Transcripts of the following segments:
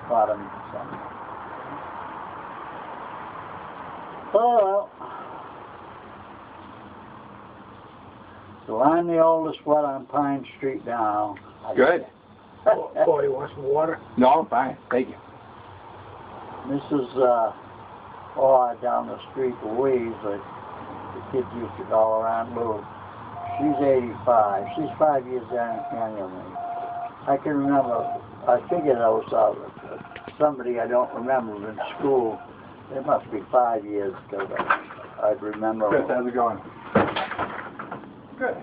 caught him. Oh well. So I'm the oldest one on Pine Street now. Good. Boy, you want some water? No, I'm fine. Thank you. This is down the street, Louise, the kids used to call her Aunt Lou. She's 85. She's 5 years younger than me. I can remember, I figured I was somebody I don't remember in school. It must be 5 years because I'd remember. Chris, how's it going? Good.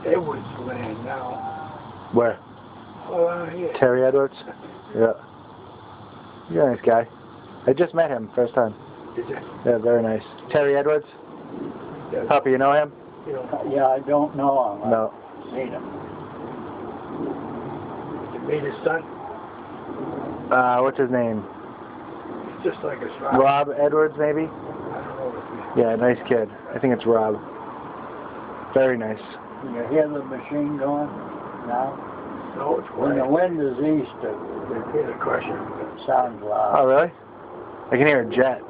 Edwards land now. Where? Here. Terry Edwards? Yeah. You're a nice guy. I just met him first time. Did you? Yeah, very nice. Terry Edwards? Yeah. Puppy, you know him? You know, Yeah, I don't know him. No. I've seen him. you made his son. What's his name? Just like his father. Rob Edwards, maybe? I don't know what Yeah, nice kid. I think it's Rob. Very nice. Can you hear the machine going now? No, it's When the quiet. wind is east, Hear the crusher. it sounds loud. Oh, really? I can hear a jet.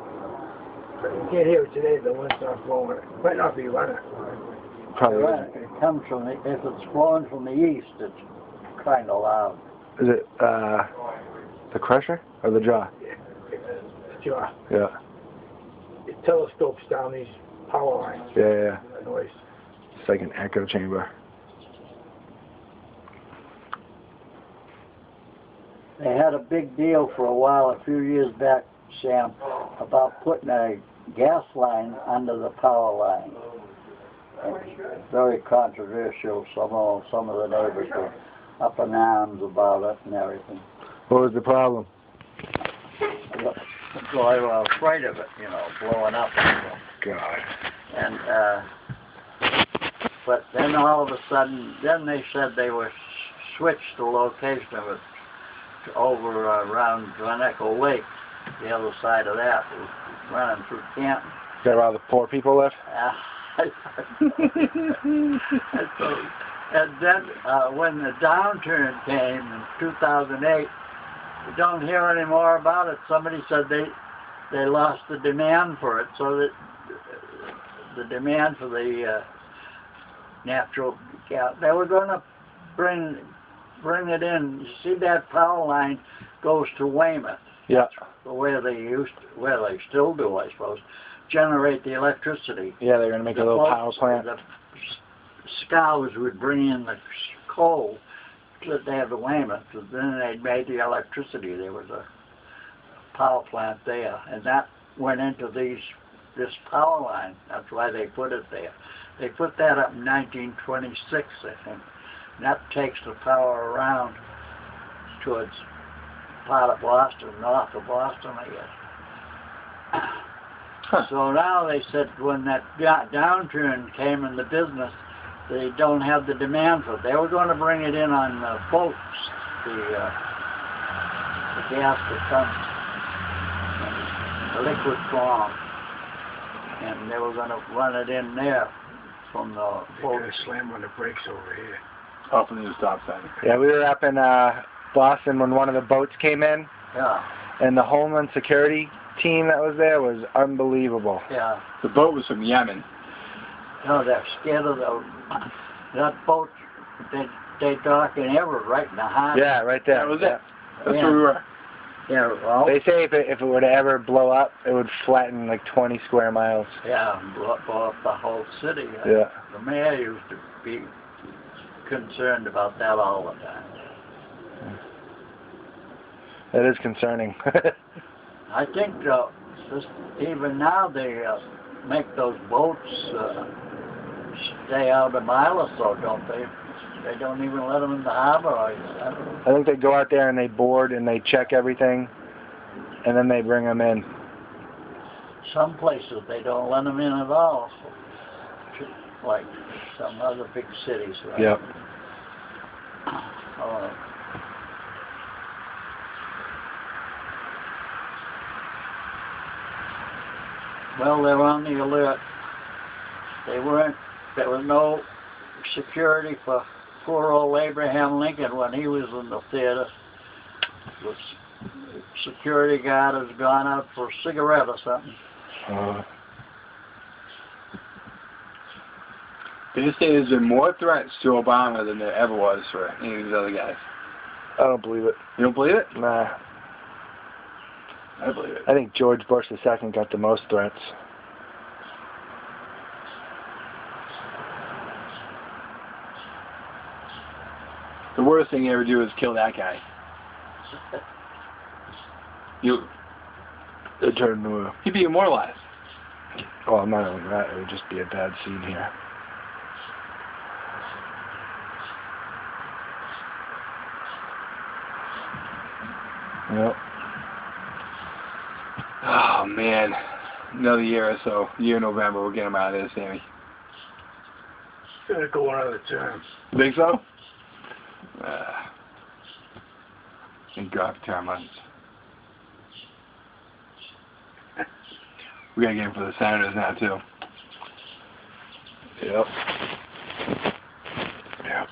You can't hear it today, the wind's not blowing. It might not be running. Probably. Right, it comes from the, if it's blowing from the east, it's kind of loud. Is it, the crusher or the jaw? The jaw. Yeah. It telescopes down these power lines. Yeah. The noise. It's like an echo chamber. They had a big deal for a while, a few years back, Sam, about putting a gas line under the power line. Very controversial. Some of the neighbors were up in arms about it and everything. What was the problem? So they were afraid of it, blowing up. God. And but then all of a sudden, then they said they were switched the location of it to over around Glen Echo Lake, the other side of that, it was running through Canton. Is that where all the poor people live? And then when the downturn came in 2008, you don't hear any more about it. Somebody said they lost the demand for it, so that the demand for the natural gas, they were going to bring it in. You see that power line goes to Weymouth. Yeah. Where they still do, I suppose, generate the electricity. Yeah, they're going to make a little power plant. The scows would bring in the coal that they have to Weymouth, and then they made the electricity. There was a power plant there, and that went into this power line. That's why they put it there. They put that up in 1926, I think. And that takes the power around towards part of Boston, north of Boston, I guess. Huh. So now they said when that downturn came in the business, they don't have the demand for it. They were going to bring it in on boats, the gas that comes in the liquid form, and they were going to run it in there from the boat. They're going to slam on the brakes over here. Off in the stop sign. Yeah, we were up in Boston when one of the boats came in. Yeah. And the Homeland Security team that was there was unbelievable. Yeah. The boat was from Yemen. No, they're scared of that boat. They dock in Everett, right in the harbor. Yeah, right there. That was yeah. it. That's where we were. Yeah, well. They say if it were to ever blow up, it would flatten like 20 square miles. Yeah, blow up the whole city. Yeah. The mayor used to be concerned about that all the time. That is concerning. I think even now they make those boats stay out a mile or so, don't they? They don't even let them in the harbor. I think they go out there and they board and they check everything, and then they bring them in. Some places they don't let them in at all, like some other big cities. Right? Yep. Well, they're on the alert. There was no security for poor old Abraham Lincoln when he was in the theater. The security guard has gone out for a cigarette or something. They say there's been more threats to Obama than there ever was for any of these other guys. I don't believe it. You don't believe it? Nah. I believe it. I think George Bush II got the most threats. The worst thing you ever do is kill that guy. It turned into a... He'd be immortalized. Oh, not only that, it would just be a bad scene here. Yep. Oh, man. Another year or so. Year November, we'll get him out of there, Sammy. It's gonna go another term. You think so? Thank God for term months. We gotta get him for the Senators now, too. Yep. Yep.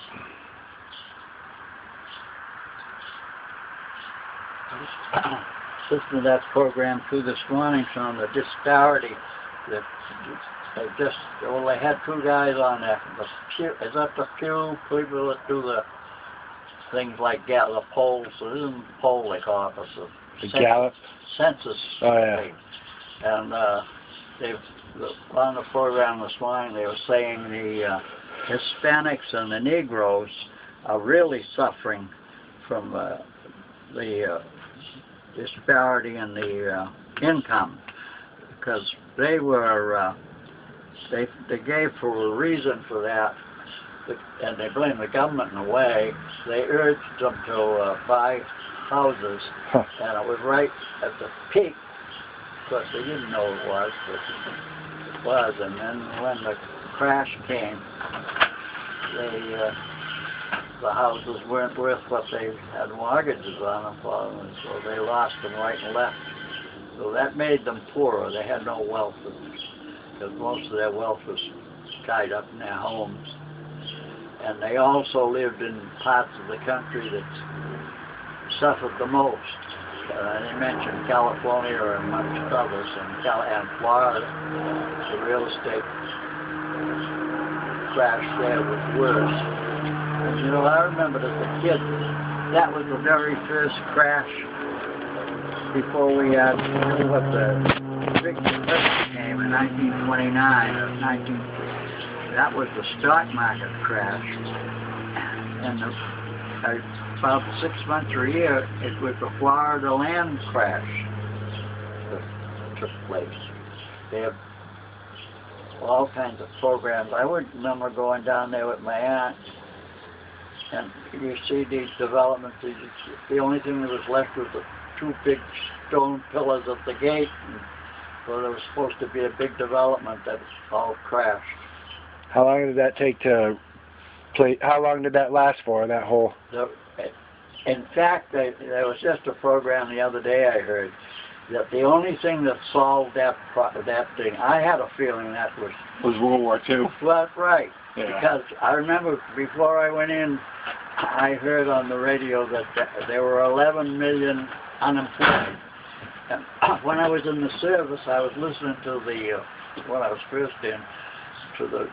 Listening to that program too this morning on the disparity that they had two guys on there. The Pew, is that the Pew people that do the things like the polls? So this isn't the poll they call it, but the Gallup? census. Oh, yeah. Thing. And on the program this morning they were saying the Hispanics and the Negroes are really suffering from the disparity in the income, because they were they gave for a reason for that, and they blame the government in a way. They urged them to buy houses, and it was right at the peak. Of course, they didn't know it was, but it was. And then when the crash came, the houses weren't worth what they had mortgages on them for, and so they lost them right and left. So that made them poorer. They had no wealth, because most of their wealth was tied up in their homes. And they also lived in parts of the country that suffered the most. They mentioned California and amongst others, and Florida. The real estate crash there was worse. And, you know, I remember as a kid, that was the very first crash before we had what the big depression came in 1929 or 19. That was the stock market crash, and about 6 months or a year, it was the Florida land crash that took place. They have all kinds of programs. I would remember going down there with my aunt, and you see these developments. The only thing that was left was the two big stone pillars at the gate. And so there was supposed to be a big development that all crashed. How long did that take to play? How long did that last for, that whole... In fact, there was just a program the other day I heard that the only thing that solved that thing, I had a feeling that was World War II. Well, that's right. Yeah. Because I remember before I went in, I heard on the radio that there were 11 million unemployed. And when I was in the service, I was listening to when I was first in, to the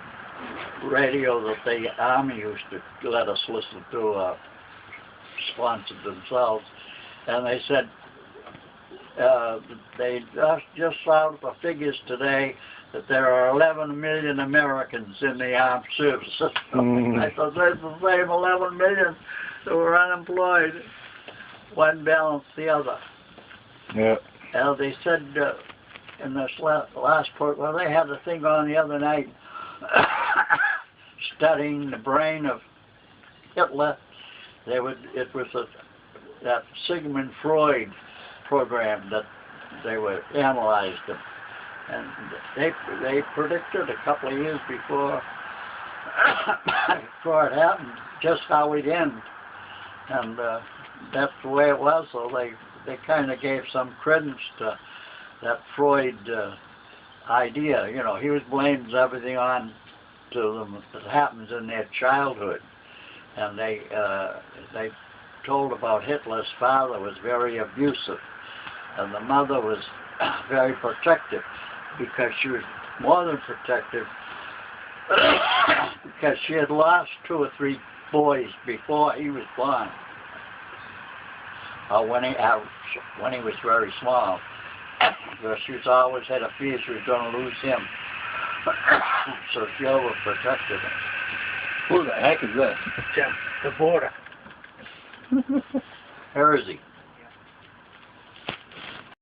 radio that the Army used to let us listen to, sponsored themselves, and they said they just saw the figures today that there are 11 million Americans in the armed services. I thought there's the same 11 million that were unemployed. One balanced the other. Yeah. And they said in this last part, well, they had a thing on the other night studying the brain of Hitler. It was that Sigmund Freud program that they were analyzed, and they predicted a couple of years before it happened just how we'd end, and that's the way it was. So they kind of gave some credence to that Freud idea. You know, he was blaming everything on to them that happens in their childhood, and they told about Hitler's father was very abusive, and the mother was very protective, because she was more than protective because she had lost 2 or 3 boys before he was born, or when he was very small. So she's always had a fear she was going to lose him. So she overprotected him. Who the heck is this? The border. Hersey.